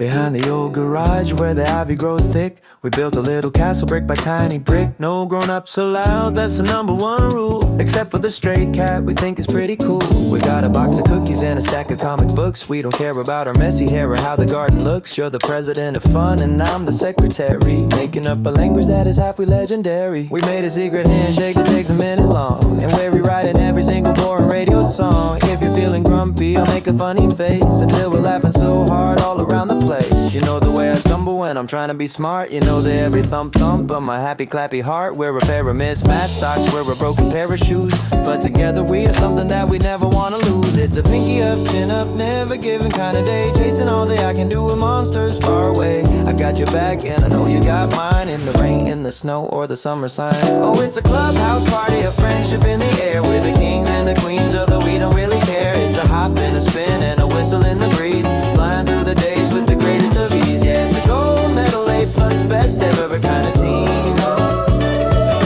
behind the old garage where the ivy grows thick. We built a little castle brick by tiny brick. No grown-ups allowed, that's the #1 rule. Except for the stray cat, we think is pretty cool. We got a box of cookies and a stack of comic books. We don't care about our messy hair or how the garden looks. You're the president of fun and I'm the secretary, making up a language that is halfway legendary. We made a secret handshake that takes a minute long, and we're rewriting every single boring radio song. If you're feeling grumpy, I'll make a funny face until we're laughing so hard all around the place. You know the way I stumble when I'm trying to be smart. You know the every thump thump of my happy clappy heart. We're a pair of mismatched socks, we're a broken pair of shoes, but together we are something that we never want to lose. It's a pinky up, chin up, never giving kind of day, chasing all that I can do with monsters far away. I got your back and I know you got mine, in the rain, in the snow, or the summer sign. Oh, it's a clubhouse party of friendship in the air. We're the kings and the queens of the we don't really care. It's a hop and a spin and a whistle in the breeze, flying through the days with the greatest of ease. Yeah, it's a gold medal, A+ best ever kind of team,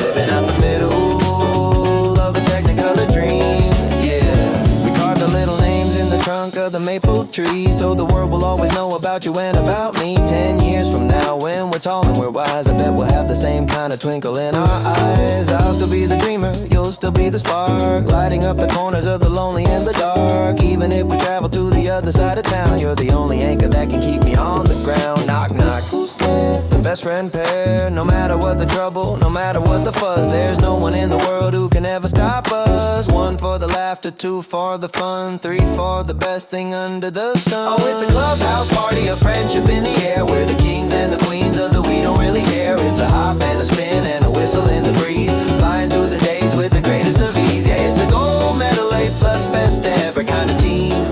living out the middle of a technicolor dream. Yeah, we carved our little names in the trunk of the maple tree, so the world will always know about you and about me. 10 years from now, when we're tall and we're wise, I bet we'll have the same kind of twinkle in our eyes. I'll still be the dreamer, you'll still be the spark, lighting up the corners of the lonely and the dark. Even if we travel to the other side of town, you're the only anchor that can keep me on the ground. Knock, knock. Who's there? The best friend pair. No matter what the trouble, no matter what the fuzz, there's no one in the world who can ever stop us. 1 for the laughter, 2 for the fun, 3 for the best thing under the sun. Oh, it's a clubhouse party of friendship in the air. We're the kings and the queens of the we don't really care. It's a hop and a spin and a whistle in the breeze, flying through the days with the greatest of ease. Yeah, it's a gold medal, A+ best ever kind of team,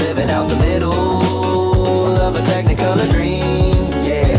living out the middle of a technicolor dream. Yeah.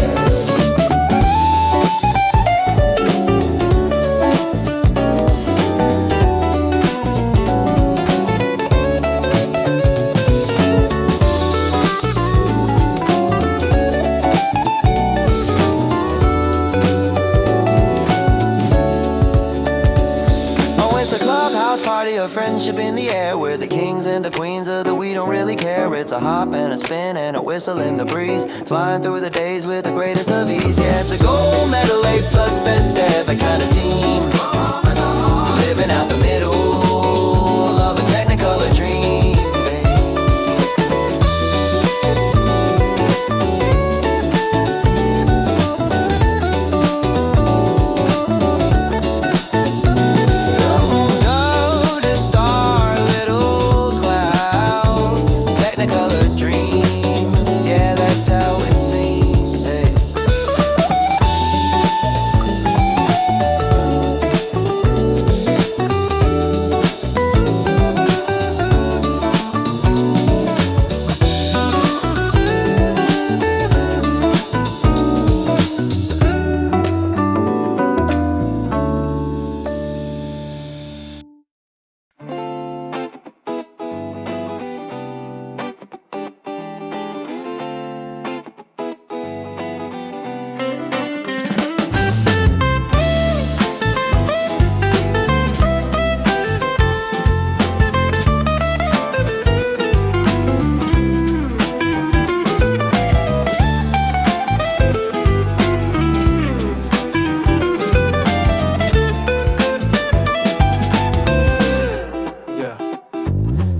Party of friendship in the air. We're the kings and the queens of the we don't really care. It's a hop and a spin and a whistle in the breeze, flying through the days with the greatest of ease. Yeah, it's a gold medal, A+ best ever kind of team, living out the middle of a technicolor dream.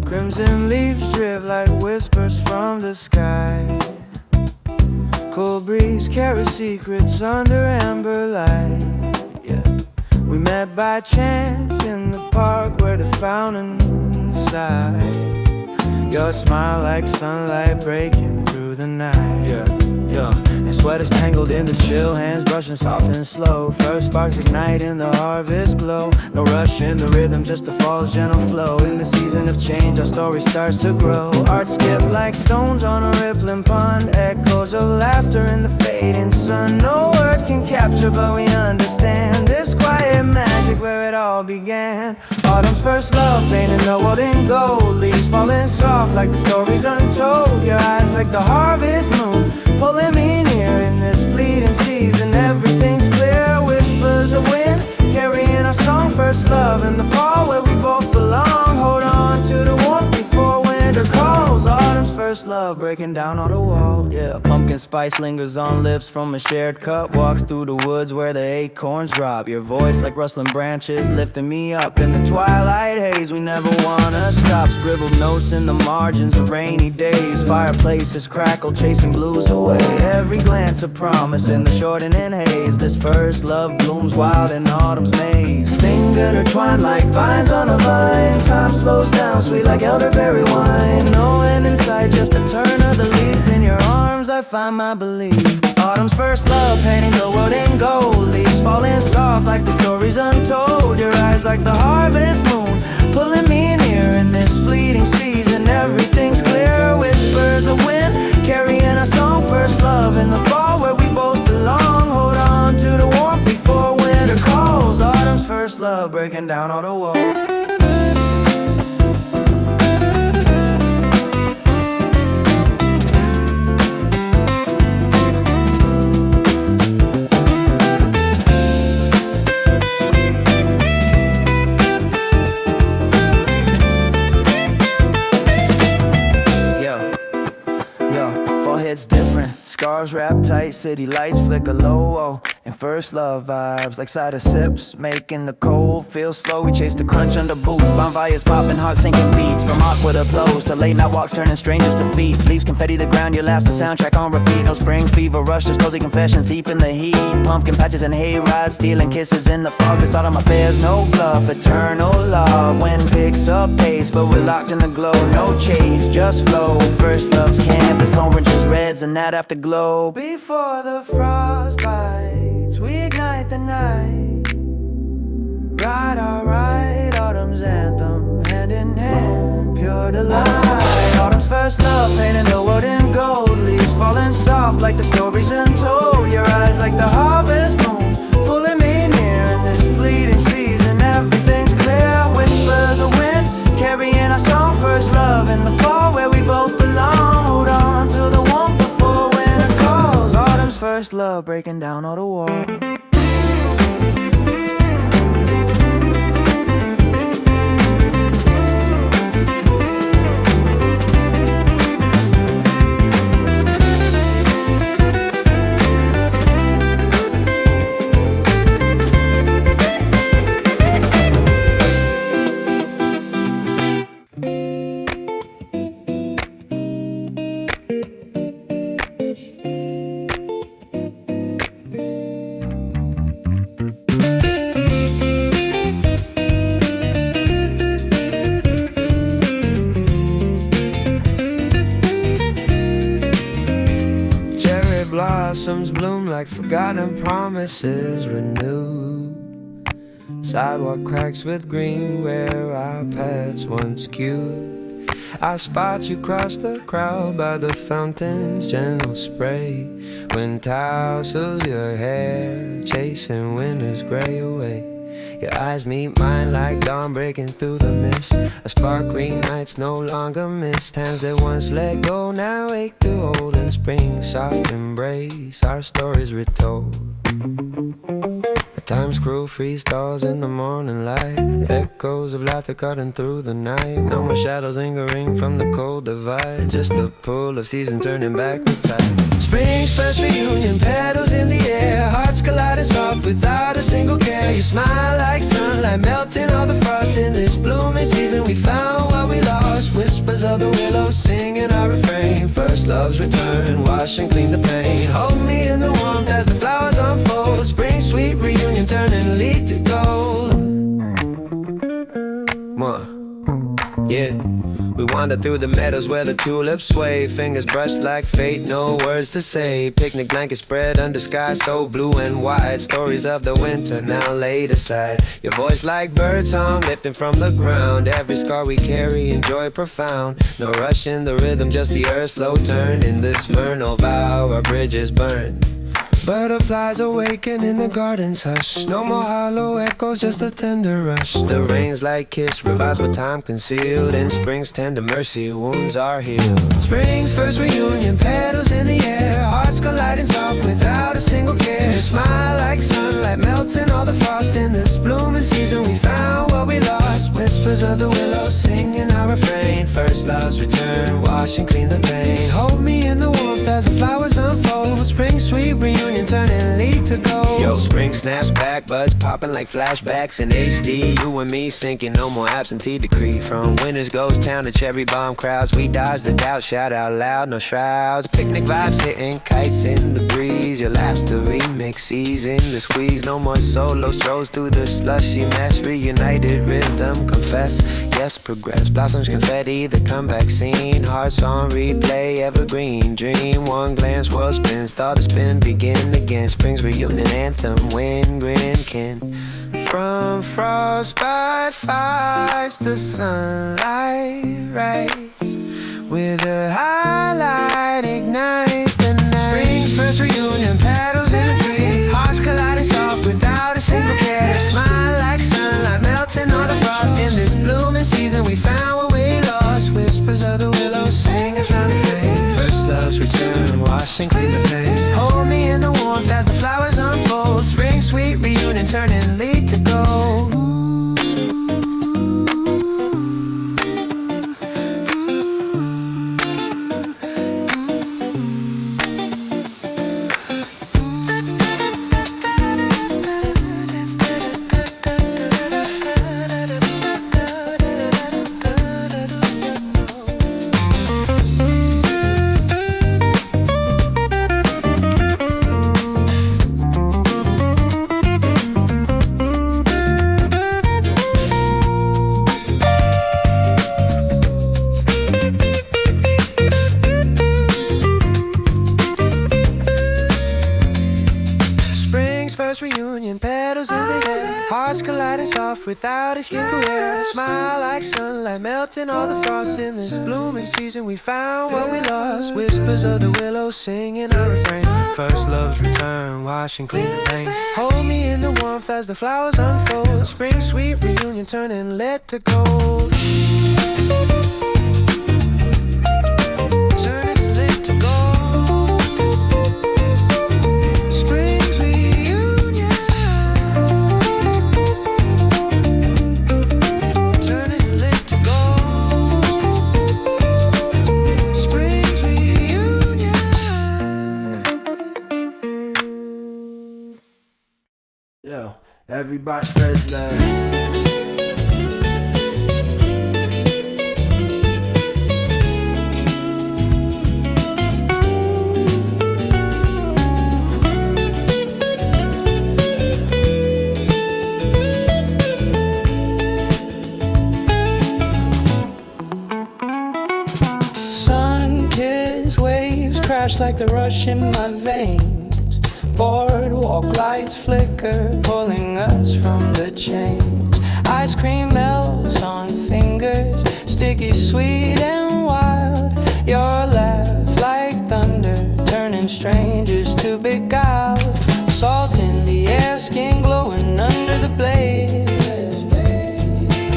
Crimson leaves drift like whispers from the sky. Cold breeze carries secrets under amber light. Yeah, we met by chance in the park where the fountain sighed. Your smile like sunlight breaking through the night. Yeah, and sweaters tangled in the chill, hands brushing soft and slow. First sparks ignite in the harvest glow. No rush in the rhythm, just the fall's gentle flow. In the season of change, our story starts to grow. Art skip like stones on a rippling pond, echoes of laughter in the fading sun. No words can capture, but we understand this quiet magic where it all began. Autumn's first love, painting the world in gold. Leaves falling soft like the stories untold. Your eyes like the harvest moon, pulling me near in this fleeting season. Everything's clear, whispers of wind, carrying our song. First love in the fall where we both belong. Hold on to the warmth before winter calls. Autumn's first love. love breaking down on the wall. Yeah, pumpkin spice lingers on lips from a shared cup. Walks through the woods where the acorns drop. Your voice like rustling branches lifting me up in the twilight haze. We never wanna stop. Scribbled notes in the margins of rainy days. Fireplaces crackle chasing blues away. Every glance a promise in the shortening haze. This first love blooms wild in autumn's maze. Fingered or twined like vines on a vine. Time slows down, sweet like elderberry wine. No end in sight, just a turn of the leaf. In your arms I find my belief. Autumn's first love, painting the world in gold. Leaves falling soft like the stories untold. Your eyes like the harvest moon, pulling me near in this fleeting season. Everything's clear, whispers of wind, carrying our song. First love in the fall where we both belong. Hold on to the warmth before winter calls. Autumn's first love breaking down all the walls. It's different, scarves wrapped tight, city lights flicker low, oh. And first love vibes, like cider sips, making the cold feel slow. We chase the crunch under boots, bonfires popping, heart sinking beats. From awkward applause to late night walks turning strangers to feats. Leaves confetti the ground, your laughs the soundtrack on repeat. No spring fever rush, just cozy confessions deep in the heat. Pumpkin patches and hay rides, stealing kisses in the fog. This autumn affairs, no bluff, eternal love. Wind picks up pace, but we're locked in the glow. No chase, just flow. First love's canvas, oranges, reds, and that afterglow. Before the frost bites, we ignite the night. Ride our ride, autumn's anthem, hand in hand, pure delight. Autumn's first love, painting the world in gold. Leaves falling soft like the stories untold. Your eyes like the harvest moon, pulling me near in this fleeting season. Everything's clear, whispers of wind, carrying our song. First love in the fall where we both belong. Hold on to the warmth before winter calls. Autumn's first love breaking down all the walls. Blossoms bloom like forgotten promises renewed. Sidewalk cracks with green where our paths once queued. I spot you cross the crowd by the fountain's gentle spray. Wind tousles your hair, chasing winter's gray away. Your eyes meet mine like dawn breaking through the mist. A sparkly night's no longer missed. Hands that once let go now ache to hold. In spring's soft embrace, our stories retold. At times cruel freeze thaws in the morning light. Echoes of laughter cutting through the night. No more shadows lingering from the cold divide. Just the pull of season turning back the tide. Spring's first reunion, petals in the air. Hearts colliding soft without a single care. You smile like sunlight melting all the frost. In this blooming season we found what we lost. Whispers of the willow singing our refrain. First love's return, wash and clean the pain. Hold me in the warmth as the flowers unfold. Spring's sweet reunion turning lead to gold. Yeah, we wander through the meadows where the tulips sway. Fingers brushed like fate, no words to say. Picnic blankets spread under sky so blue and white. Stories of the winter now laid aside. Your voice like bird song lifting from the ground. Every scar we carry in joy profound. No rush in the rhythm, just the earth slow turn. In this vernal vow our bridges burn. Butterflies awaken in the garden's hush. No more hollow echoes, just a tender rush. The rain's like kiss, revives what time concealed. In spring's tender mercy, wounds are healed. Spring's first reunion, petals in the air. Hearts colliding soft without a single care. Smile like sunlight, melting all the frost. In this blooming season we found what we lost. Whispers of the willow singing out our refrain. First love's return, wash and clean the pain. Hold me in the warmth as the flowers unfold. Spring sweet reunion, turn and lead to gold. Yo, spring snaps back, buds popping like flashbacks in HD. You and me sinking, no more absentee decree. From winter's ghost town to cherry bomb crowds, we dodge the doubt, shout out loud, no shrouds. Picnic vibes hitting, kites in the breeze. Your laugh's the remix, easing the squeeze. No more solo strolls through the slushy mess. Reunited rhythm, confess, yes, progress. Blossoms, confetti, the comeback scene. Hearts on replay, evergreen dream. One glance, world spins, start to spin, begin again. Spring's reunion anthem, wind, grin, kin. From frostbite fires to sunlight rise. With a highlight, ignite the night. Spring's first reunion, petals in free. Hearts colliding soft without a single care. Smile like sunlight, melting all the frost. In this blooming season, we found what we lost. Whispers of the willow sing and found a flame. First love's return, wash and clean the pain. Hold me in the warmth as the flowers unfold. Spring sweet reunion, turn and lead to gold. Reunion, petals in the air. Hearts colliding soft without a skin career. Smile like sunlight, melting all the frost. In this blooming season, we found what we lost. Whispers of the willow singing our refrain. First love's return, wash and clean the pain. Hold me in the warmth as the flowers unfold. Spring sweet reunion, turn and let to gold. Yo, everybody spreads love. Sun-kissed waves crash like the rush in my veins. Boardwalk lights flicker, pulling us from the chains. Ice cream melts on fingers, sticky, sweet and wild. Your laugh like thunder, turning strangers to beguile. Salt in the air, skin glowing under the blaze.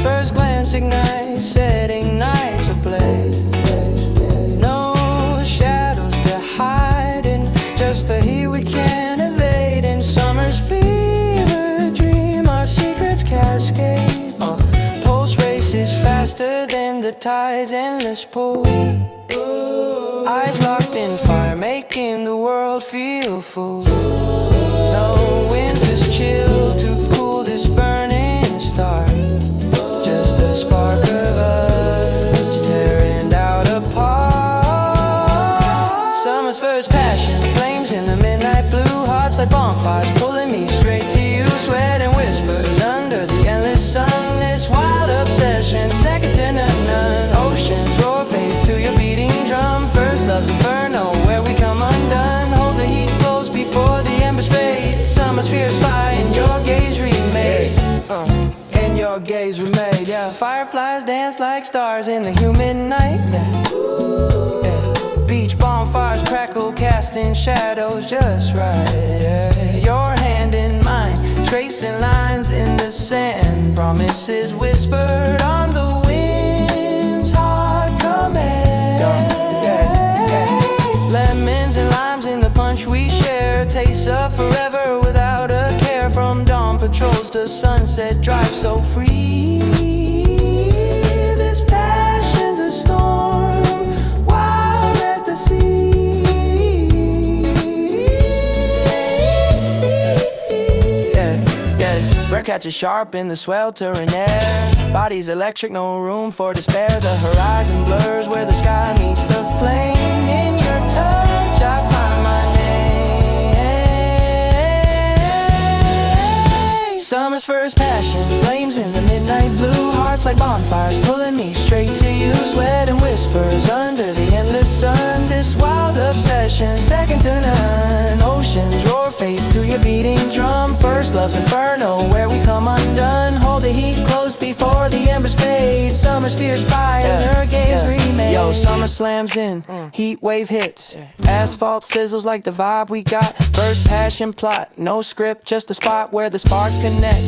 First glance ignites, setting nights ablaze. No shadows to hide in, just the heat we can't. Summer's fever dream, our secrets cascade. Pulse races faster than the tide's endless pull. Eyes locked in fire, making the world feel full. No winter's chill to cool this burning star. Just a spark of us tearing out apart. Summer's first passion, flames in the midnight blue. Hearts like bonfires pulling me straight to you. Sweat and whispers under the endless sun. This wild obsession, second to none. Oceans roar, face to your beating drum. First love's inferno, where we come undone. Hold the heat close before the embers fade. Summer's fierce fire in your gaze remade. In your gaze remade, yeah. Fireflies dance like stars in the humid night, yeah. Beach bonfires crackle, casting shadows just right, yeah. Your hand in mine, tracing lines in the sand. Promises whispered on the wind's hard command, Lemons and limes in the punch we share. Tastes of forever without a care. From dawn patrols to sunset drive so free. This passion catches sharp in the sweltering air. Body's electric, no room for despair. The horizon blurs where the sky meets the flame. In your touch I find my name. Summer's first passion, flames in the midnight blue. Hearts like bonfires pulling me straight to you. Sweat and whispers under the endless sun. This wild obsession, second to none. Oceans roar, face to your beating drum. First love's inferno, where we come undone. Hold the heat close before the embers fade. Summer's fierce fire, her gaze remade. Yo, summer slams in, heat wave hits. Asphalt sizzles like the vibe we got. First passion plot, no script, just a spot where the sparks connect.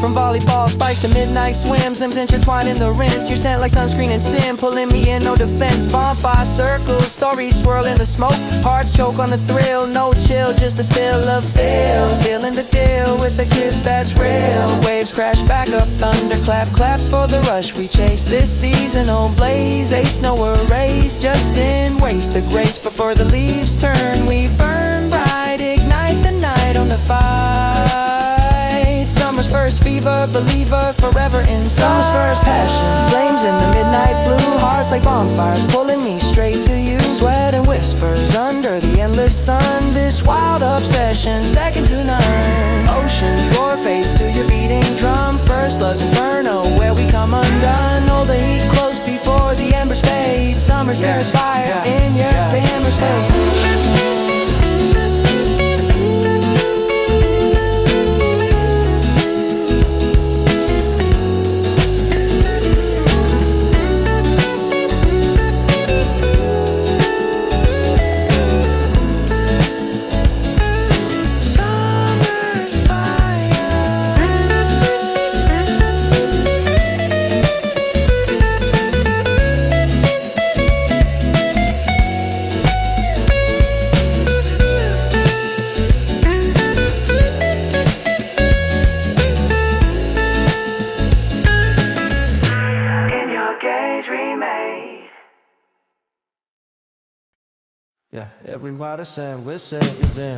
From volleyball spikes to midnight swims, limbs intertwined in the rinse. You're sent like sunscreen and sin, pulling me in, no defense. Bonfire circles, stories swirl in the smoke. Hearts choke on the thrill, no chill, just a spill of feel. Sealing the deal with a kiss that's real. Waves crash back up, thunderclap claps for the rush we chase. This seasonal blaze, ace no erase, just in waste the grace. Before the leaves turn, we burn bright, ignite the night on the fight. Summer's first fever, believer, forever inside. Summer's first passion, flames in the midnight blue. Hearts like bonfires pulling me straight to you. Sweat and whispers under the endless sun. This wild obsession, second to none. Oceans roar, fades to your beating drum. First love's inferno, where we come undone. Hold the heat close before the embers fade. Summer's fierce fire in your embers face. Yeah, everybody saying we're saying is in.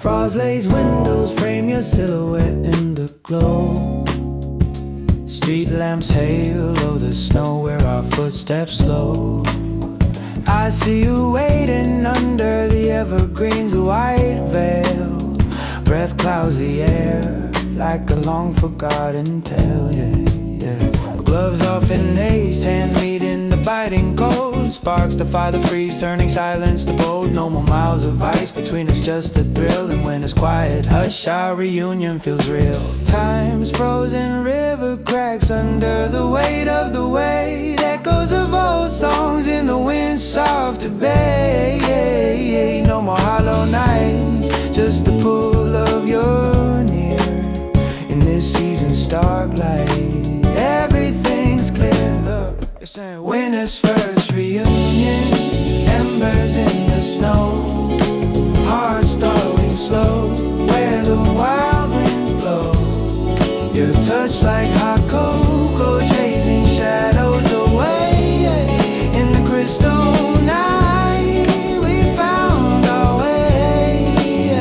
Frost lace windows frame your silhouette in the glow. Street lamps halo the snow where our footsteps slow. I see you waiting under the evergreens, a white veil. Breath clouds the air like a long forgotten tale, yeah. Gloves off in haste, hands meet in the biting cold. Sparks defy the freeze, turning silence to bold. No more miles of ice between us, just a thrill. And when it's quiet, hush, our reunion feels real. Time's frozen, river cracks under the weight of the wave. Echoes of old songs in the wind, soft debate. No more hollow night, just the pull of your near. In this season's dark light, everything's clear. Winter's first reunion, embers in the snow. Hearts thawing slow, where the wild winds blow. Your touch like hot cocoa, chasing shadows away. In the crystal night, we found our way.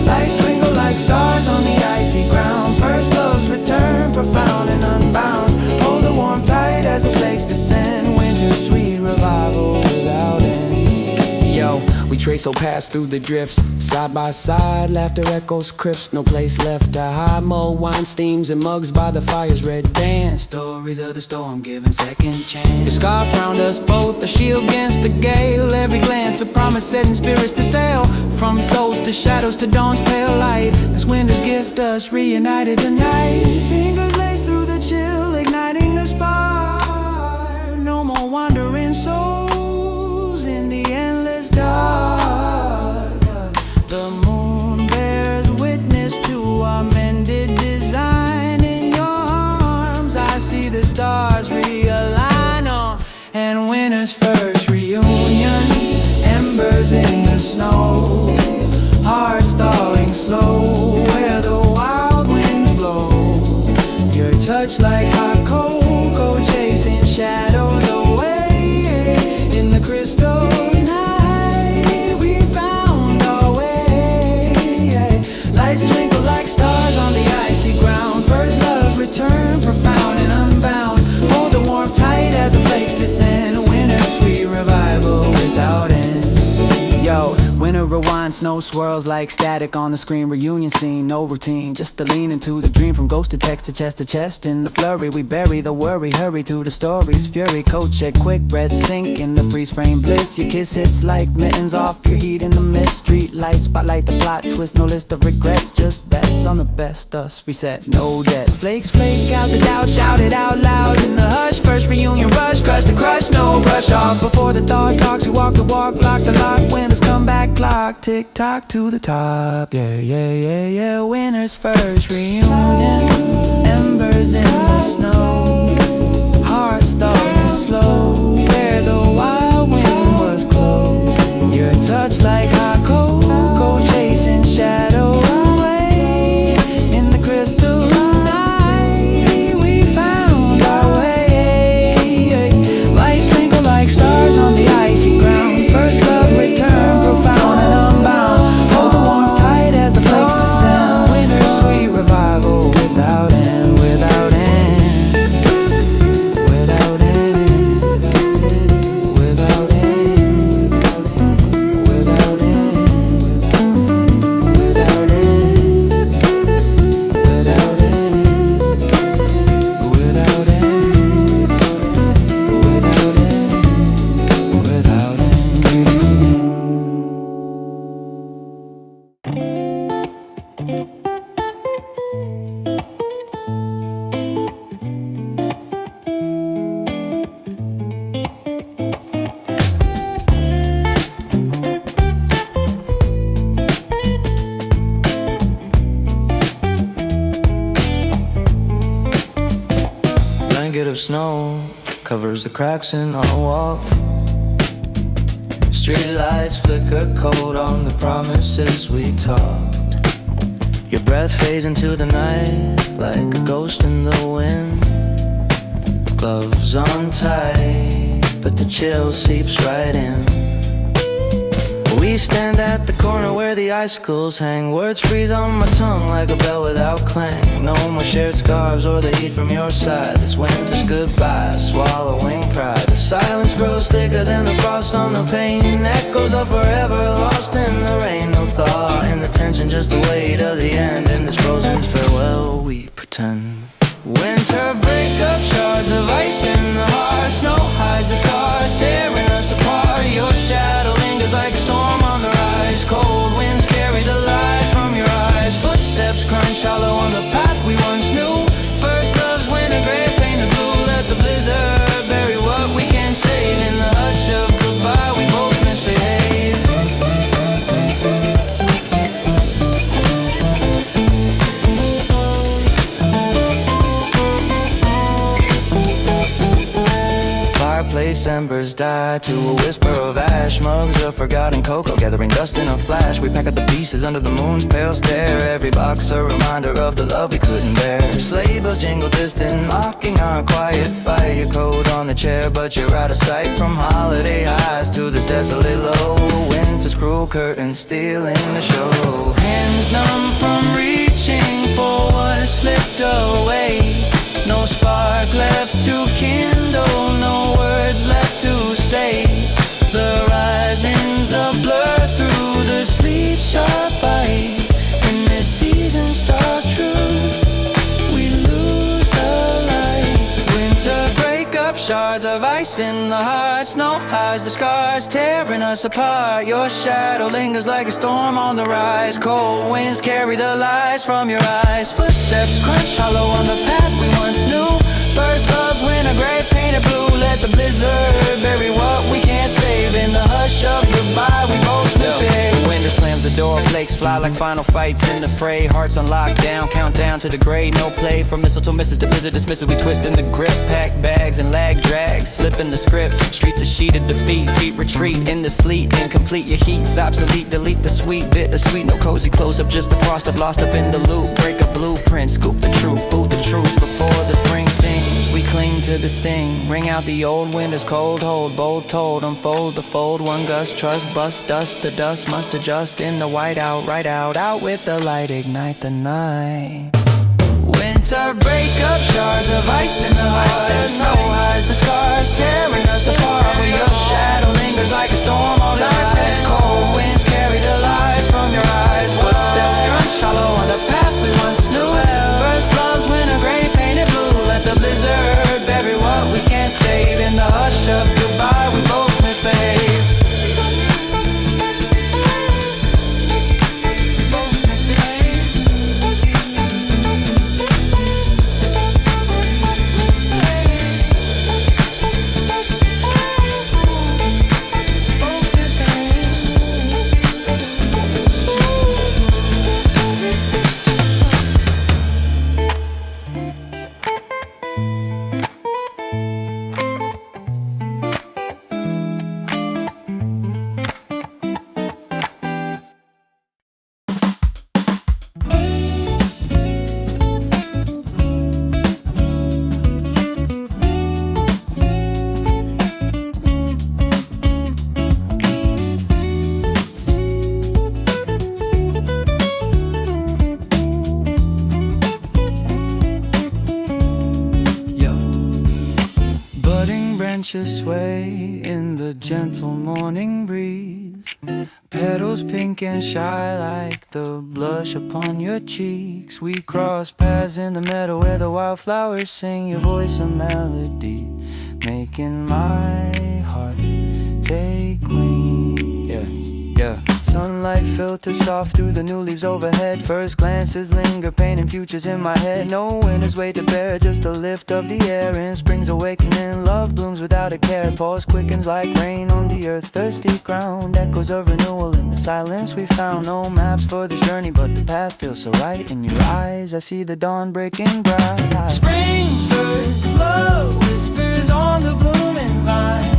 Lights twinkle like stars on the icy ground. First love's return, profound and unbound. Hold the warm tight as the flakes descend. Winter's sweet revival without end. Yo, we trace our paths through the drifts. Side by side, laughter echoes crisp. No place left to hide. Mulled wine steams and mugs by the fire's red dance. Stories of the storm giving second chance. Your scarf round us both, a shield against the gale. Every glance a promise setting spirits to sail. From souls to shadows to dawn's pale light. This winter's gift us reunited tonight. Fingers laced through the chill, igniting the spark. No more wandering souls in the endless dark. The moon bears witness to our mended design. In your arms I see the stars realign on. And winter's first reunion, embers in the snow. No swirls like static on the screen. Reunion scene, no routine, just to lean into the dream. From ghost to text to chest. In the flurry we bury the worry. Hurry to the story's fury. Coat check, quick breath, sink in the freeze frame bliss. Your kiss hits like mittens off your heat in the mist. Street lights spotlight the plot twist. No list of regrets, just bets on the best us. Reset, no debts. Flakes flake out the doubt, shout it out loud in the hush. First reunion rush, crush the crush, no brush off. Before the thought talks, we walk the walk, lock the lock. Winners come back clock, tick tock to the top. Yeah, winners first reunion. Embers in the snow, hearts thawing slow, where the wild wind was close. Your touch like hot cocoa, chasing shadow away. In the crystal night, we found our way. Lights twinkle like stars on the icy ground. First love return, profound and unbound. Hold the warmth tight as the flakes descend. Winter sweet revival without end, without end, without end, without end, without end, without end, without end, without end, without end. Blanket of snow covers the cracks in our wall. Street lights flicker cold on the promises we talked. Your breath fades into the night like a ghost in the wind. Gloves on tight, but the chill seeps right in. We stand at the corner where the icicles hang. Words freeze on my tongue like a bell without clang. No more shared scarves or the heat from your side. This winter's goodbye, swallowing pride. The silence grows thicker than the frost on the pane. Echoes of forever lost in the rain. No thaw in the tension, just the weight of the end. In this frozen farewell we pretend. Winter breakup, shards of ice in the heart. Snow hides the scars, tearing us apart. Your shadow lingers like a storm on the rise. Cold winds carry the lies from your eyes. Footsteps crunch hollow on the path we once knew. First love's winter gray, painted blue. Let the blizzard bury what we can't save. In the hush of goodbye we both misbehave. Fireplace embers die to a whisper of ash. Mugs of forgotten cocoa gathering dust in a flash. We pack up the pieces under the moon's pale stare. Every box a reminder of the love we couldn't bear. Sleigh bells jingle distant, mocking our quiet fight. Your coat on the chair, but you're out of sight. From holiday highs to this desolate low. Winter's cruel curtains stealing the show. Hands numb from reaching for what slipped away. No spark left to kindle, no words left to say. The rising's a blur through the sleet sharp eye. When this season's stark true, we lose the light. Winter breakup, shards of ice in the heart. Snow hides the scars, tearing us apart. Your shadow lingers like a storm on the rise. Cold winds carry the lies from your eyes. Footsteps crunch hollow on the path we once knew. First love's winter gray, painted blue. Let the blizzard bury what we can't save. In the hush of goodbye we both misbehave. Winter slams the door, flakes fly like final fights in the fray. Hearts on lockdown, countdown to the grave. No play from mistletoe misses to blizzard dismissal. We twist in the grip, pack bags and lag drags. Slip in the script, streets a sheet of defeat. Feet retreat in the sleet, incomplete. Your heat's obsolete, delete the sweet bit. The sweet, no cozy close up, just the frost up. Lost up in the loop, break a blueprint. Scoop the truth, boot the truth before the spring sings. We cling to the sting, ring out the old winter's cold hold. Bold told, unfold the fold. One gust, trust, bust, dust. The dust must adjust in the white out, right out with the light, ignite the night. Winter breakup, shards of ice in the heart. Snow hides the scars, tearing us apart. Where your shadow lingers like a storm on the rise. Cold winds carry the lies from unconscious way in the gentle morning breeze. Petals pink and shy like the blush upon your cheeks. We cross paths in the meadow where the wildflowers sing, your voice a melody, making my heart take wing. Yeah, yeah. Sunlight filters soft through the new leaves overhead. First glances linger, painting futures in my head. No winter's weight to bear, just a lift of the air. In spring's awakening, love blooms without a care. Pause quickens like rain on the earth's thirsty ground. Echoes of renewal in the silence we found. No maps for this journey, but the path feels so right. In your eyes, I see the dawn breaking bright. Spring's first love whispers on the blooming vine.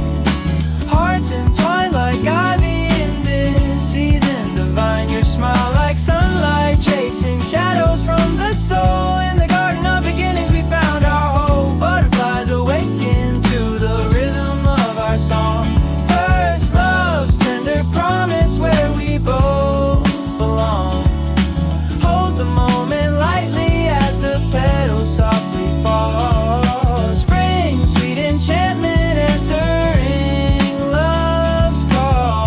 Hearts entwined like ivy in this season divine. Your smile like sunlight chasing shadows from the soul. In the garden of beginnings we found our hope. Butterflies awaken to the rhythm of our song. First love's tender promise where we both belong. Hold the moment lightly as the petals softly fall. Spring, sweet enchantment answering love's call.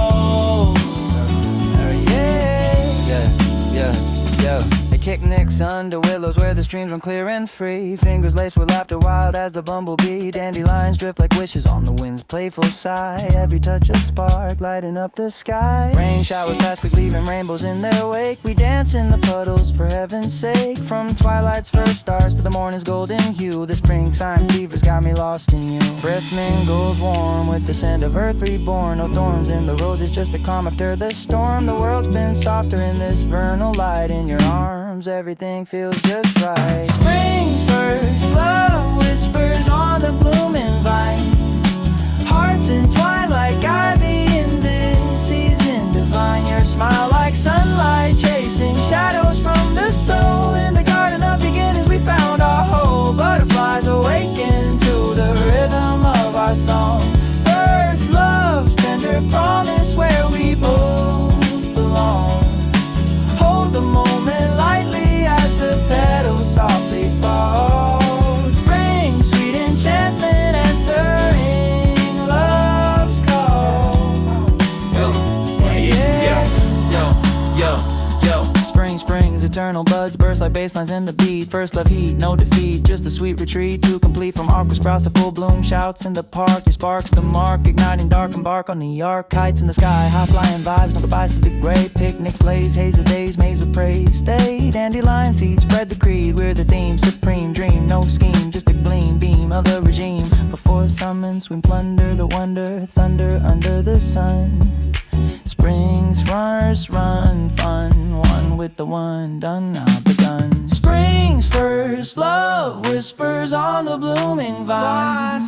Picnics under willows where the streams run clear and free. Fingers laced with laughter wild as the bumblebee. Dandelions drift like wishes on the wind's playful sigh. Every touch a spark lighting up the sky. Rain showers pass quick leaving rainbows in their wake. We dance in the puddles for heaven's sake. From twilight's first stars to the morning's golden hue, the springtime fever's got me lost in you. Breath mingles warm with the scent of earth reborn. No thorns in the roses, just a calm after the storm. The world's been softer in this vernal light. In your arms everything feels just right. Spring's first love whispers on the blooming vine. Hearts entwined like ivy in this season divine. Your smile like sunlight chasing shadows from the soul. In the garden of beginnings we found our hope. Butterflies awaken to the rhythm of our song. First love's tender promise where we both belong. Hold the moment lightly as the petals softly fall. Spring, sweet enchantment answering love's call. Spring's eternal buds burst like basslines in the beat. First love heat, no defeat, just a sweet retreat. To complete from awkward sprouts to full bloom shouts in the park. Your sparks the mark, igniting dark embark on the arc. Kites in the sky, high flying vibes, no goodbyes to the gray. Picnic plays, haze of days, maze of praise. Stay, dandelion seeds, spread the creed. We're the theme, supreme dream, no scheme, just a gleam, beam of the regime. Before summons, we plunder the wonder, thunder under the sun. Spring's runners run, fun, one with the one done, now begun. Spring's first love whispers on the blooming vine.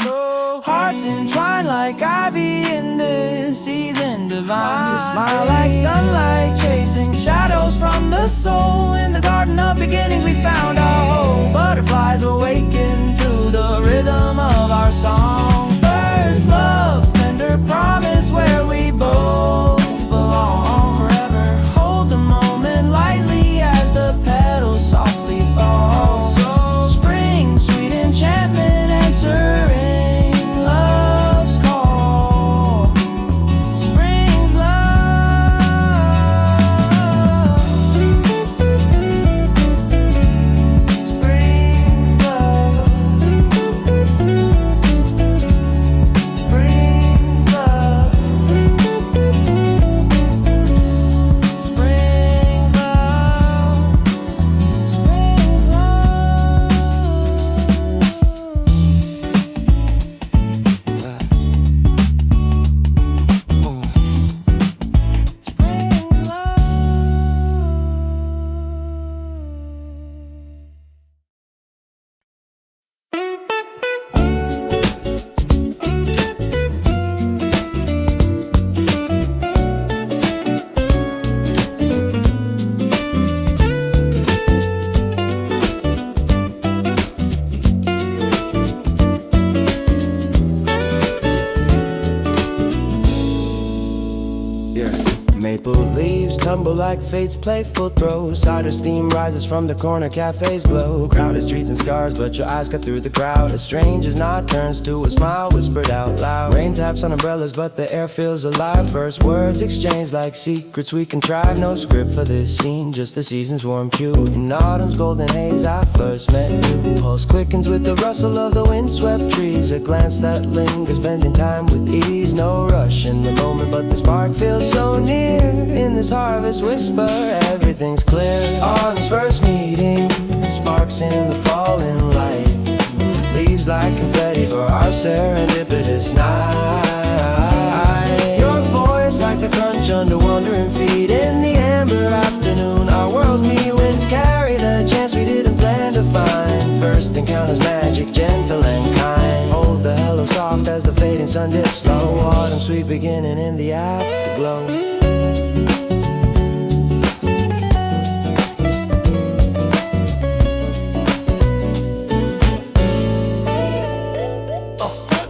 Hearts entwined like ivy in this season divine. Your smile like sunlight chasing shadows from the soul. In the garden of beginnings we found our hope. Butterflies awaken to the rhythm of our song. First love's tender promise where we both belong forever. Hold the moment lightly as the petals softly fall. So spring, sweet enchantment answering love's call. Spring's love. Spring's love. tremble like fate's playful throw. Cider steam rises from the corner cafe's glow. Crowded streets and scars, but your eyes cut through the crowd. A stranger's nod turns to a smile whispered out loud. Rain taps on umbrellas, but the air feels alive. First words exchanged like secrets we contrive. No script for this scene, just the season's warm cue. In autumn's golden haze I first met you. Pulse quickens with the rustle of the windswept trees. A glance that lingers, bending time with ease. No rush in the moment, but the spark feels so near. In this harvest whisper, everything's clear. Autumn's first meeting, sparks in the falling light. Leaves like confetti for our serendipitous night. Your voice like the crunch under wandering feet. In the amber afternoon, our worlds meet. Winds carry the chance we didn't plan to find. First encounters magic, gentle and kind. Hold the hello soft as the fading sun dips low. Autumn sweet beginning in the afterglow.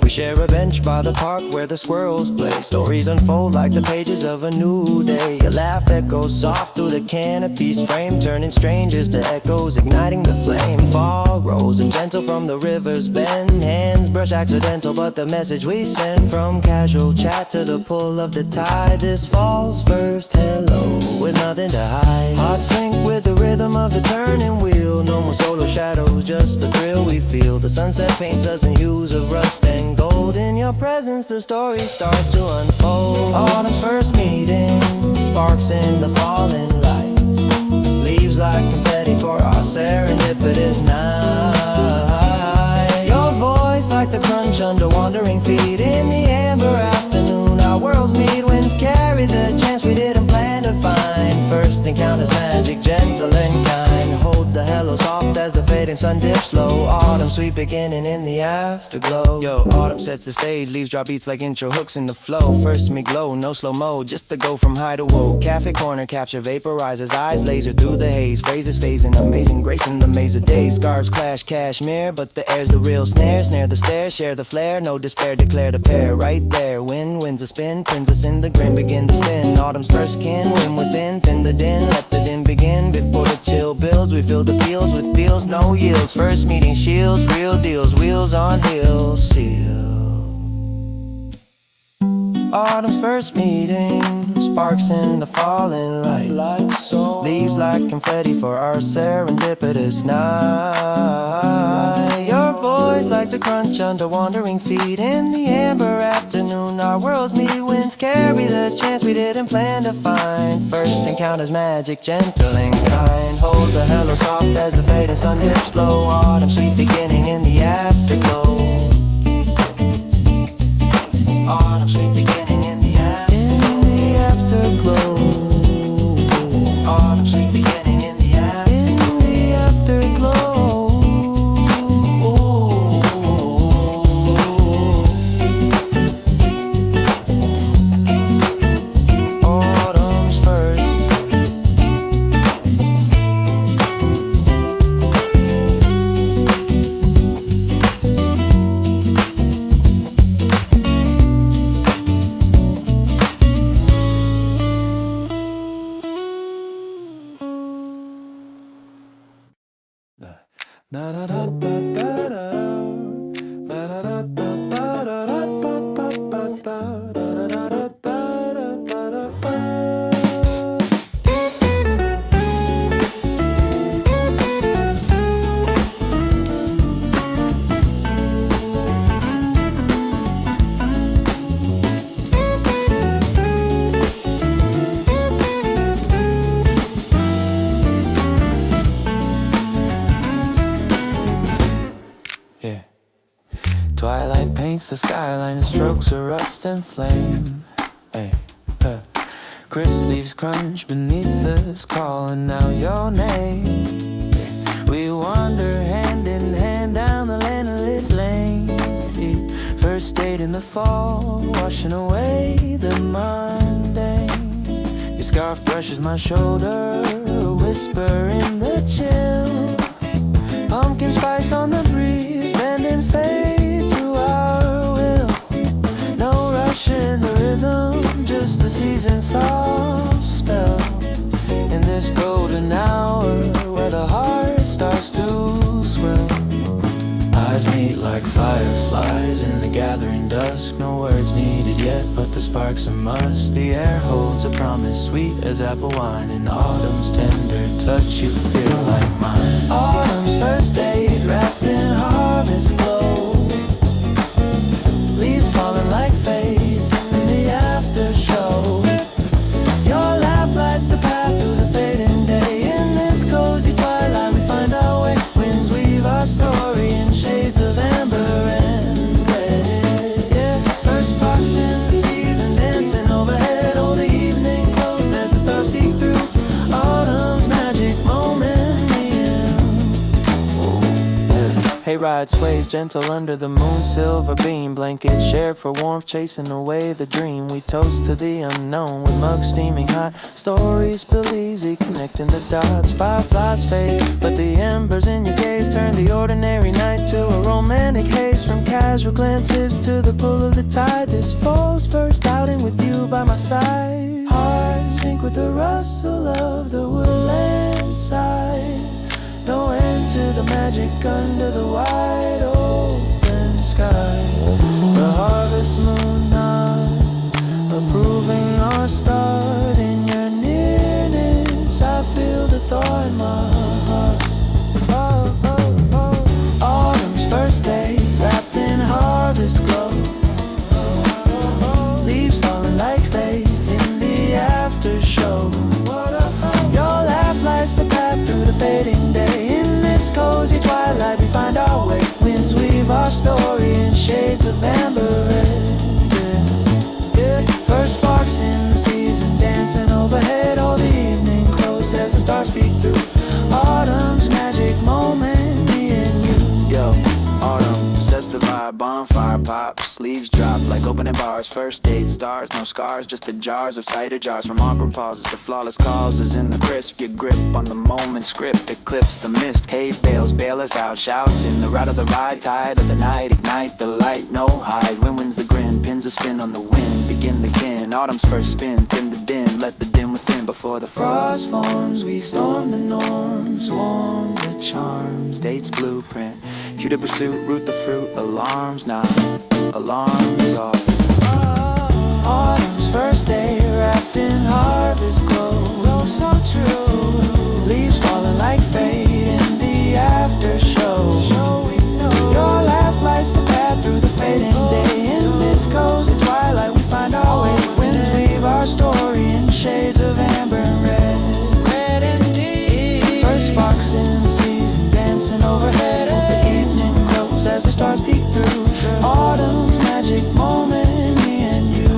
Share a bench by the park where the squirrels play. Stories unfold like the pages of a new day. A laugh echoes soft through the canopy's frame, turning strangers to echoes, igniting the flame. Fog rolls and gentle from the river's bend. Hands brush accidental, but the message we send. From casual chat to the pull of the tide. This fall's first hello with nothing to hide. Hearts sync with the rhythm of the turning wheel. No more solo shadows, just the thrill we feel. The sunset paints us in hues of rust and gold. In your presence the story starts to unfold. Autumn's first meeting, sparks in the falling light. Leaves like confetti for our serendipitous night. Your voice like the crunch under wandering feet. In the amber afternoon our worlds meet. Winds carry the chance we didn't plan to find. First encounters magic, gentle and kind. Hold the hello soft as the fading sun dips low. Autumn sweet beginning in the afterglow. Yo, autumn sets the stage, leaves drop beats like intro hooks in the flow. First me glow, no slow mo, just to go from high to low. Cafe corner capture vaporizes, eyes laser through the haze. Phrases phasing, amazing grace in the maze of days. Scarves clash cashmere, but the air's the real snare. Snare the stare, share the flare, no despair, declare the pair. Right there, wind wins a spin, pins us in the grin, begin to spin. Autumn's first kin, win within, thin the din, let the din begin. Before the chill builds, we fill the fields with feels, no yields. First meeting shields, real deals, wheels on hills, seal. Autumn's first meeting, sparks in the falling light. Leaves like confetti for our serendipitous night. Your voice like the crunch under wandering feet. In the amber afternoon our worlds meet. Winds carry the chance we didn't plan to find. First encounters magic, gentle and kind. Hold the hello soft as the fading sun dips low. Autumn sweet beginning in the afterglow. Autumn sweet beginning in the afterglow. Autumn sweet beginning in the afterglow. Autumn's first. Twilight paints the skyline in strokes of rust and flame. Hey, crisp leaves crunch beneath us, calling out your name. We wander hand in hand down the lit lane. First date in the fall, washing away the mundane. Your scarf brushes my shoulder, a whisper in the chill. Pumpkin spice on the breeze, bending fate to our will. No rush in the rhythm, just the season's soft spell. this golden hour where the heart starts to swell. Eyes meet like fireflies in the gathering dusk. No words needed yet, but the spark's a must. The air holds a promise, sweet as apple wine. In autumn's tender touch, you feel like mine. Autumn's first date, wrapped in harvest glow. Leaves falling like fate in the after show. Your laugh lights the path through the fading day. In this cozy twilight, we find our way. Winds weave our story in shades of amber and red. Yeah, first sparks in the season, dancing overhead. All the evening close as the stars peek through. Autumn's magic moment, hayride sways gentle under the moon's silver beam. Blankets shared for warmth, chasing away the dream. We toast to the unknown with mugs steaming hot. Stories spill easy, connecting the dots. Fireflies fade, but the embers in your gaze turn the ordinary night to a romantic haze. From casual glances to the pull of the tide, this fall's first outing with you by my side. Hearts sink with the rustle of the woodland side. No end to the magic under the wide open sky. The harvest moon nods, approving our start. In your nearness, I feel the thaw in my heart. Oh, oh, oh. Autumn's first day, wrapped in harvest glow. Leaves falling like fate in the after show. Your laugh lights the path through the fading day. In this cozy twilight, we find our way. Winds weave our story in shades of amber red. Yeah. First sparks in the season, dancing overhead. All the evening close as the stars peek through. Autumn's magic moment, me and you. Yo, autumn sets the vibe, bonfire pops. Leaves drop like opening bars. First date stars, no scars, just the jars of cider jars. From awkward pauses to flawless causes in the crisp. Your grip on the moment script eclipse the mist. Hate bails, bail us out. Shouts in the route of the ride. Tide of the night, ignite the light, no hide. Wind wins the grin, pins a spin on the wind. Begin the kin, autumn's first spin. Thin the din, let the dim within. Before the frost forms, we storm the norms. Warm the charms, dates blueprint. Cue to pursuit, root the fruit. Alarms now, alarms off. Autumn's first day, wrapped in harvest glow. Oh, so true. Leaves falling like fate in the after show. Your laugh lights the path through the fading day. In this cozy twilight, we find our way. Winds weave our story in shades of amber and red. Red indeed. First sparks in the season, dancing overhead. At the evening close as the stars peek through. Autumn's magic moment, me and you.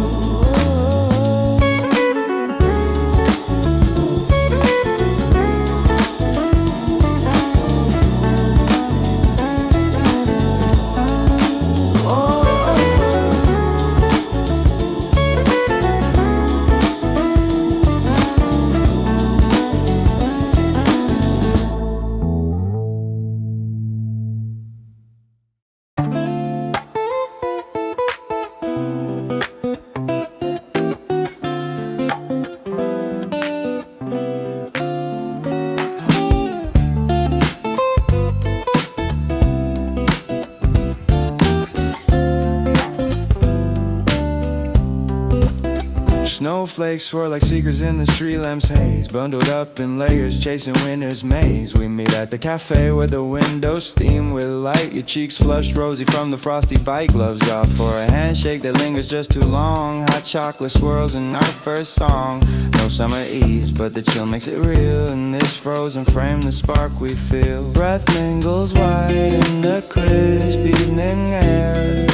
Snowflakes swirl like secrets in the street lamps haze. Bundled up in layers, chasing winter's maze. We meet at the cafe where the windows steam with light. Your cheeks flushed rosy from the frosty bite. Gloves off for a handshake that lingers just too long. Hot chocolate swirls in our first song. No summer ease, but the chill makes it real. In this frozen frame, the spark we feel. Breath mingles white in the crisp evening air.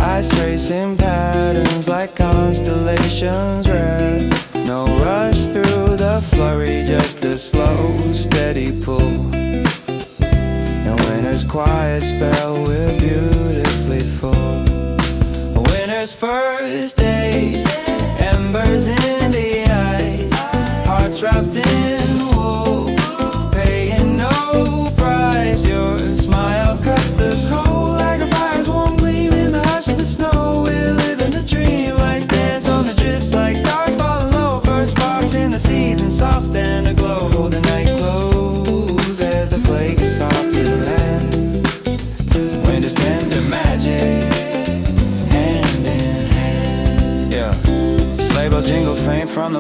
Eyes tracing patterns like constellations rare. No rush through the flurry, just a slow, steady pull. And winter's quiet spell, we're beautifully full. A winter's first day, embers in the eyes. Hearts wrapped in wool, paying no price. Your smile cuts the cold like a fire's warm gleam in the hush of the snow. We're living the dream, lights dance on the drifts like stars falling low. First sparks in the season, soft and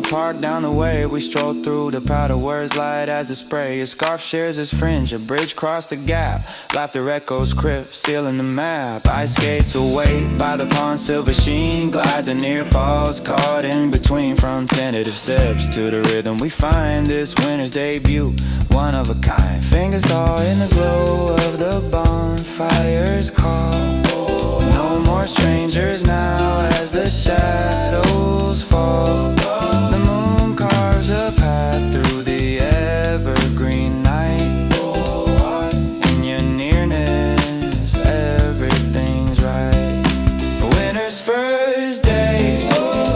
the park down the way, we stroll through. The powder words light as a spray. A scarf shares its fringe, a bridge crossed the gap. Laughter echoes crypt, sealing the map. Ice skates away by the pond, silver sheen glides and near falls, caught in between. From tentative steps to the rhythm we find, this winter's debut, one of a kind. Fingers thaw in the glow of the bonfire's call. No more strangers now as the shadows fall. The moon carves a path through the evergreen night. In your nearness, everything's right. Winter's first day,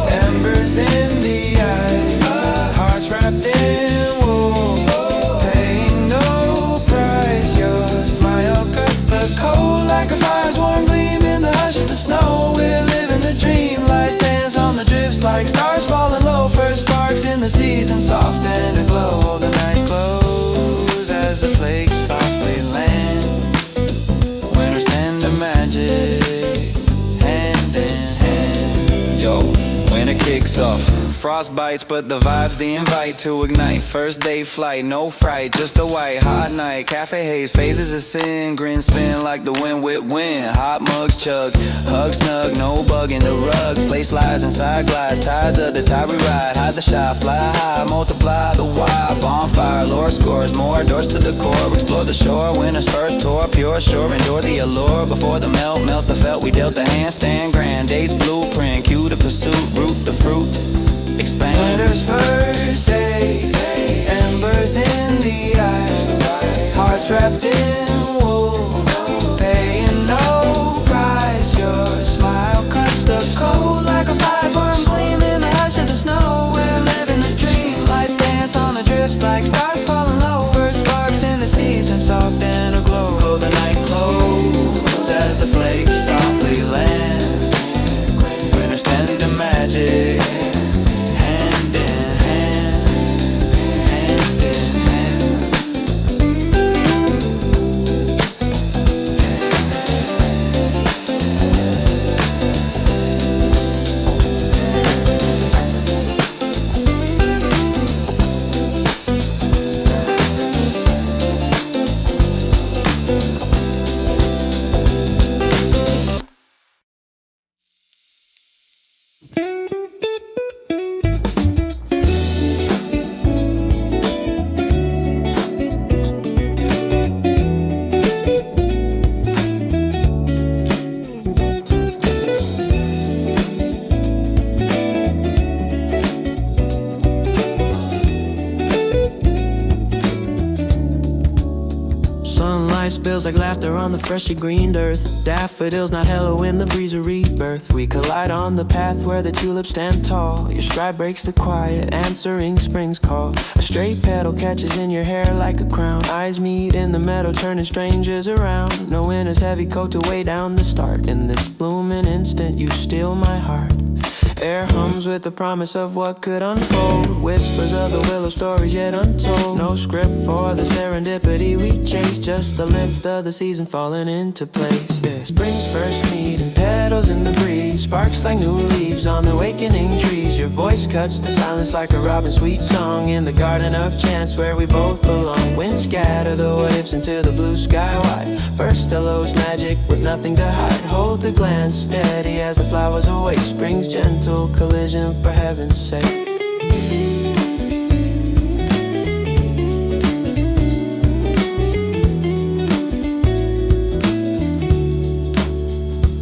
embers in the eye, hearts wrapped in wool, paying no price. Your smile cuts the cold like a fire's warm gleam in the hush of the snow. We're living the dream, lights dance on the drifts like stars falling low. First sparks in the season, soft and aglow. The night glows as the flakes softly land. Winter's tender magic, hand in hand. Yo, winter kicks off. Frost bites, but the vibe's the invite to ignite. First day flight, no fright, just a white hot night. Café haze, phases of sin, grin spin like the wind with wind. Hot mugs chug, hug snug, no bug in the rug. Sleigh slides inside glides, tides of the tide we ride. Hide the shy, fly high, multiply the wide. Bonfire, lore scores, more doors to the core. Explore the shore, winter's first tour, pure shore. Endure the allure before the melt melts the felt. We dealt the handstand grand, days blueprint. Cue the pursuit, root the fruit. Expand. Winter's first day, embers in the eyes, hearts wrapped in wool, paying no price. Your smile cuts the cold like a fire's warm gleam in the hush of the snow. We're living the dream, lights dance on the drifts like stars falling low. First sparks in the season, soft and aglow. The night glows as the flakes softly land. Winter's tender magic. Spills like laughter on the freshly greened earth. Daffodils not hello in the breeze of rebirth. We collide on the path where the tulips stand tall. Your stride breaks the quiet, answering spring's call. A straight petal catches in your hair like a crown. Eyes meet in the meadow, turning strangers around. No winter's heavy coat to weigh down the start. In this blooming instant, you steal my heart. Air hums with the promise of what could unfold. Whispers of the willow, stories yet untold. No script for the serendipity we chase, just the lift of the season falling into place. Yeah. Spring's first meeting, petals in the breeze, sparks like new leaves on the awakening trees. Your voice cuts the silence like a robin's sweet song in the garden of chance where we both belong. Wind scatter the waves into the blue sky wide. First hello's magic with nothing to hide. Hold the glance steady as the flowers awake. Spring's gentle collision, for heaven's sake.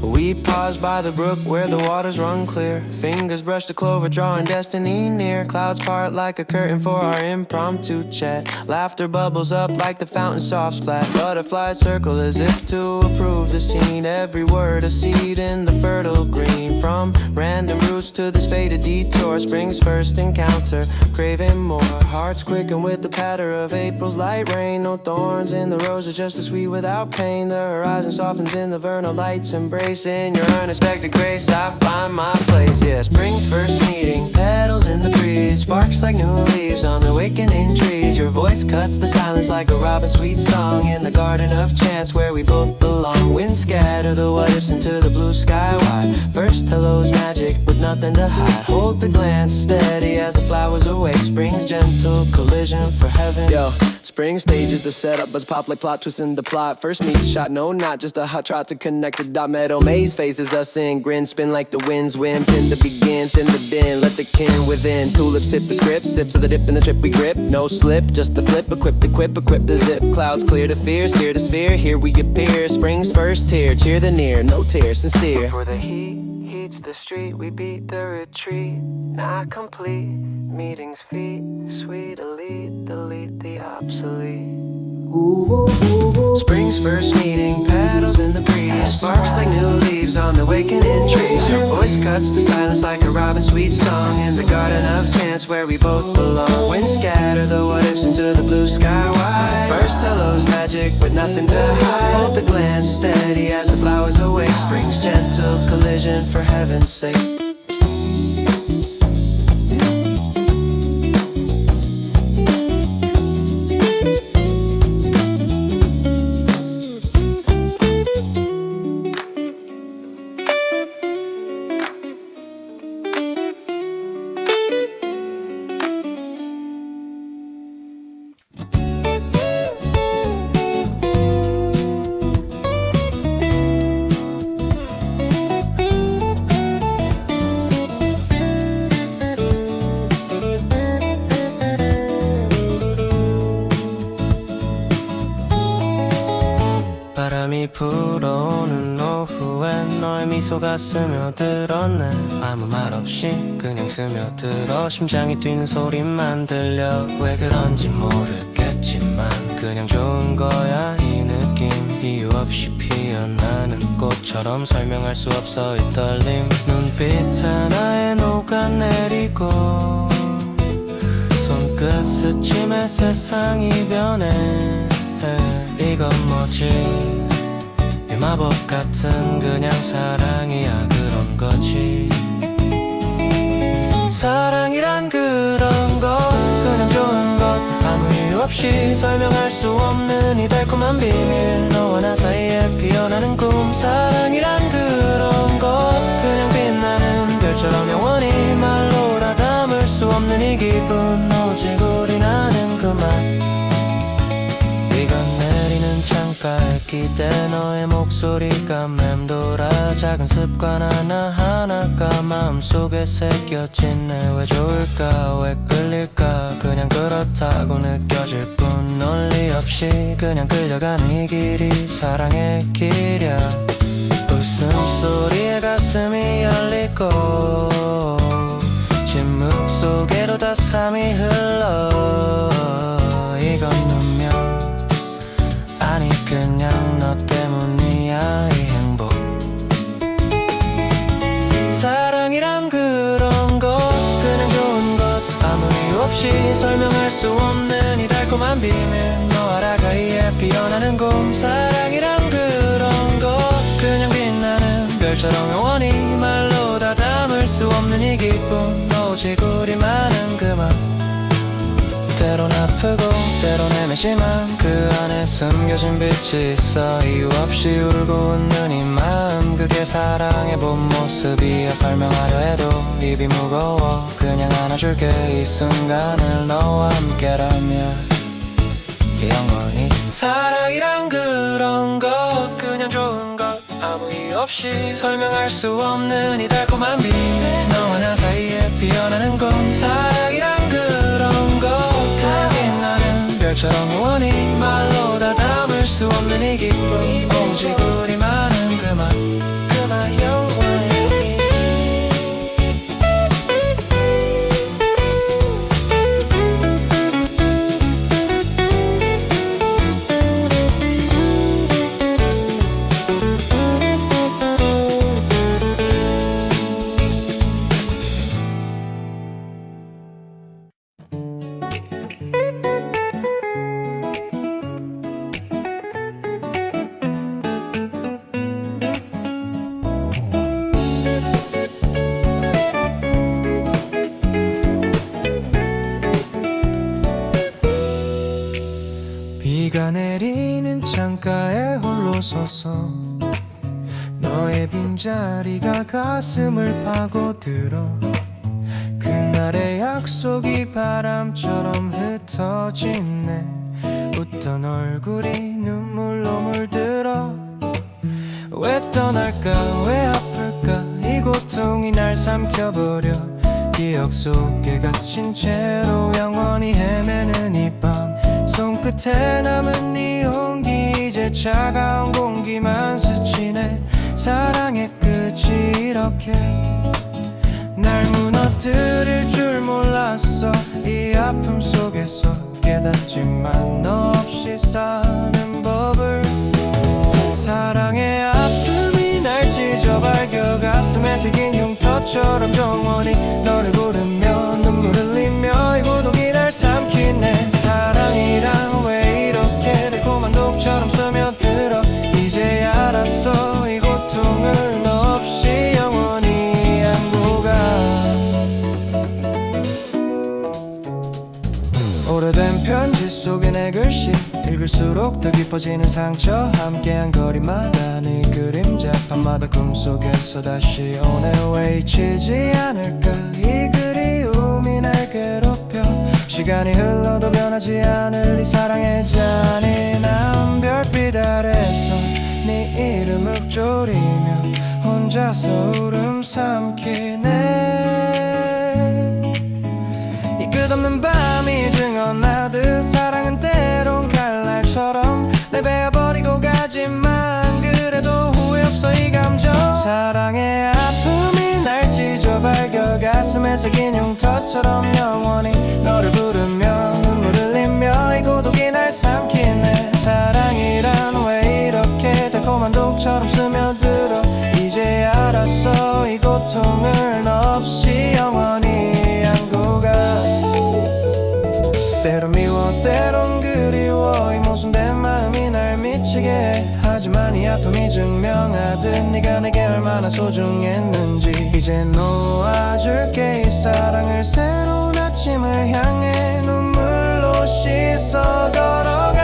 We pause by the brook where the waters run clear. Fingers brush the clover, drawing destiny near. Clouds part like a curtain for our impromptu chat. Laughter bubbles up like the fountain soft splat. Butterflies circle as if to approve the scene. Every word a seed in the fertile green. From random roots to this faded detour. Spring's first encounter, craving more. Hearts quicken with the patter of April's light rain. No thorns in the roses, just the sweet without pain. The horizon softens in the vernal light's embrace. In your unexpected grace, I find my place. Yeah, spring's first meeting, petals in the breeze, sparks like new leaves on the awakening trees. Your voice cuts the silence like a robin's sweet song in the garden of chance where we both belong. Wind scatter the what ifs into the blue sky wide. First hello's magic with nothing to hide. Hold the glance steady as the flowers awake. Spring's gentle collision for heaven. Yo, spring stage is the setup, buzz pop like plot twists in the plot. First meet shot, no, not just a hot trot to connect the dot. Meadow maze phases us in, grin spin like the winds win. Pin to begin, thin the din, let the kin within. Tulips tip the script, sip to the dip in the trip we grip. No slip, just the flip, equip the zip. Clouds clear the fear, steer the sphere, here we appear. Spring's first tear, cheer the near, no tear, sincere. Before the heat heats the street, we beat the retreat. Not complete, meetings feet, sweet elite, delete the obsolete. Spring's first meeting, petals in the breeze, sparks like new leaves on the awakening trees. Your voice cuts the silence like a robin sweet song in the garden of chance where we both belong. Wind scatter the what ifs into the blue sky wide. First hello's magic with nothing to hide. Hold the glance steady as the flowers awake. Spring's gentle collision for heaven's sake. 바람이 불어오는 오후에 너의 미소가 스며들었네. 아무 말 없이 그냥 스며들어 심장이 뛰는 소리만 들려. 왜 그런지 모르겠지만 그냥 좋은 거야 이 느낌. 이유 없이 피어나는 꽃처럼 설명할 수 없어 이 떨림. 눈빛 하나에 녹아내리고 손끝 스치며 세상이 변해. 이건 뭐지 이 마법 같은 그냥 사랑이야 그런 거지. 사랑이란 그런 것 그냥 좋은 것 아무 이유 없이 설명할 수 없는 이 달콤한 비밀. 너와 나 사이에 피어나는 꿈. 사랑이란 그런 것 그냥 빛나는 별처럼 영원히 말로 다 담을 수 없는 이 기분. 오직 우리 나는 그만. 창가에 기대 너의 목소리가 맴돌아. 작은 습관 하나하나가 마음속에 새겨지네. 왜 좋을까 왜 끌릴까 그냥 그렇다고 느껴질 뿐. 논리 없이 그냥 끌려가는 이 길이 사랑의 길이야. 웃음소리에 가슴이 열리고 침묵 속에로 따스함이 흘러. 이건 운명 아니 그냥 너 때문이야 이 행복. 사랑이란 그런 것 그냥 좋은 것 아무 이유 없이 설명할 수 없는 이 달콤한 비밀. 너와 나 사이에 피어나는 꿈. 사랑이란 그런 것 그냥 빛나는 별처럼 영원히 말로 다 담을 수 없는 이 기쁨. 오직 우리만은 그만. 때론 아프고 때론 애매지만 그 안에 숨겨진 빛이 있어. 이유 없이 울고 웃는 이 마음 그게 사랑의 본 모습이야. 설명하려 해도 입이 무거워. 그냥 안아줄게 이 순간을 너와 함께라면 영원히. 사랑이란 그런 것 그냥 좋은 것 아무 이유 없이 설명할 수 없는 이 달콤한 빛. 너와 나 사이에 피어나는 꿈. 사랑이란 그런 것 빛나는 별처럼 영원히 말로 다 담을 수 없는 이 기쁨. 오직 우리만은 그만 영원히. 비가 내리는 창가에 홀로 서서 너의 빈자리가 가슴을 파고들어 그날의 약속이 바람처럼 흩어지네 웃던 얼굴이 눈물로 물들어 왜 떠날까 왜 아플까 이 고통이 날 삼켜버려 기억 속에 갇힌 채로 영원히 헤매는 이 밤 손끝에 남은 네 온기 이제 차가운 공기만 스치네 사랑의 끝이 이렇게 날 무너뜨릴 줄 몰랐어 이 아픔 속에서 깨닫지만 너 없이 사는 법을 사랑의 아픔이 날 찢어발겨 가슴에 새긴 흉터처럼 영원히 너를 부르며 눈물 흘리며 이 고독이 날 삼키네 사랑이란 왜 이렇게 달콤한 독처럼 스며들어 이제 알았어 이 고통을 너 없이 영원히 안고 가 오래된 편지 속에 내 글씨 읽을수록 더 깊어지는 상처 함께한 거리마다 네 그림자 밤마다 꿈속에서 다시 오네 왜 잊히지 않을까 이 그리움이 날 괴롭혀 시간이 흘러도 변하지 않을 이 사랑의 잔인한 별빛 아래서 네 이름 읊조리며 혼자서 울음 삼키네 이 끝없는 밤이 증언하듯 사랑은 때론 칼날처럼 날 베어버리고 가지만 그래도 후회 없어 이 감정 사랑의 아픔이 날 찢어발겨 가슴에 새긴 흉터처럼 영원히 너를 부르며 눈물 흘리며 이 고독이 날 삼키네 사랑이란 왜 이렇게 달콤한 독처럼 스며들어 이제 알았어 이 고통을 너 없이 영원히 안고 가 때론 미워 때론 그리워 이 모순된 마음이 날 미치게 해 하지만 이 아픔이 증명하듯 네가 내게 얼마나 소중했는지 이제 놓아줄게 이 사랑을 새로운 아침을 향해 눈물로 씻어 걸어가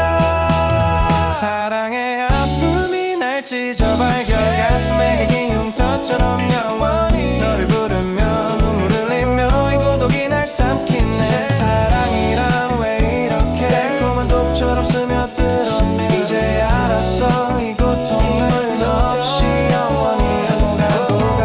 사랑의 아픔이 날 찢어발겨 가슴에 개긴 흉터처럼 영원히 너를 부르며 눈물 흘리며 이 고독이 날 삼키네 사랑이란 왜 이렇게 달콤한 독처럼 스며들어 이제 알았어 이 고통을 너 없이 영원히 안고 가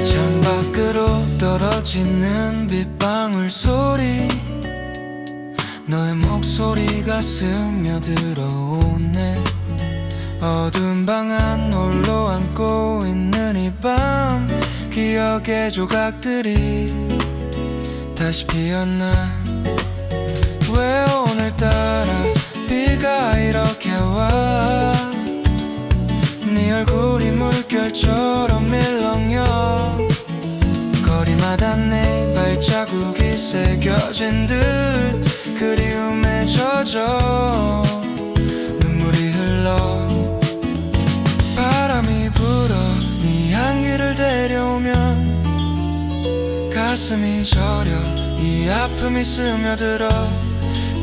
창밖으로 떨어지는 빗방울 소리 너의 목소리가 스며들어 오네 어두운 방 안 홀로 안고 있는 이 밤 기억의 조각들이 다시 피었나 왜 오늘따라 비가 이렇게 와 네 얼굴이 물결처럼 밀렁여 거리마다 내 발자국이 새겨진 듯 그리움에 젖어 눈물이 흘러 바람이 불어 네 향기를 데려오면 가슴이 저려 이 아픔이 스며들어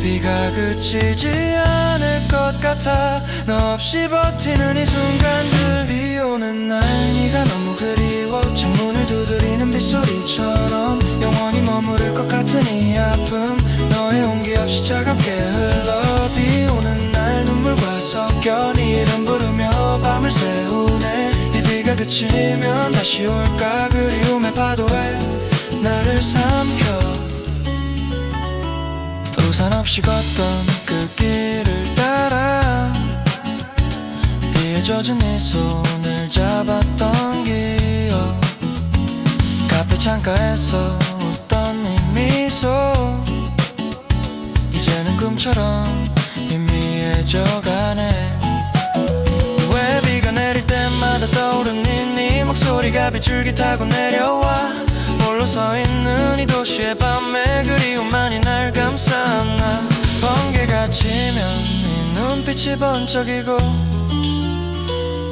비가 그치지 않을 것 같아 너 없이 버티는 이 순간들 비 오는 날 네가 너무 그리워 창문을 두드리는 빗소리처럼 영원히 머무를 것 같은 이 아픔 너의 온기 없이 차갑게 흘러 비 오는 날 눈물과 섞여 네 이름 부르며 밤을 새우네 이 비가 그치면 다시 올까 그리움의 파도에 나를 삼켜 우산 없이 걷던 그 길을 따라 비에 젖은 네 손을 잡았던 기억 창가에서 웃던 네 미소 이제는 꿈처럼 희미해져가네. 왜 비가 내릴 때마다 떠오르는 네 목소리가 빗줄기 타고 내려와 홀로 서 있는 이 도시의 밤에 그리움만이 날 감싸나. 번개가 치면 네 눈빛이 번쩍이고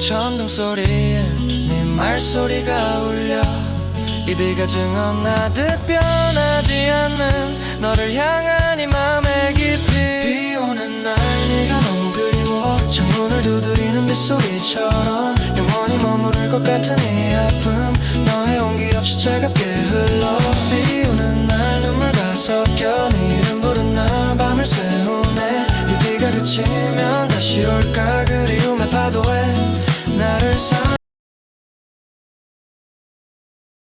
천둥 소리에 네 말소리가 울려. 이 비가 증언하듯 변하지 않는 너를 향한 이 맘의 깊이. 비 오는 날 네가 너무 그리워. 창문을 두드리는 빗소리처럼 영원히 머무를 것 같은 이 아픔. 너의 온기 없이 차갑게 흘러. 비 오는 날 눈물과 섞여 네 이름 부른 날 밤을 새우네. 이 비가 그치면 다시 올까 그리움의 파도에 나를 사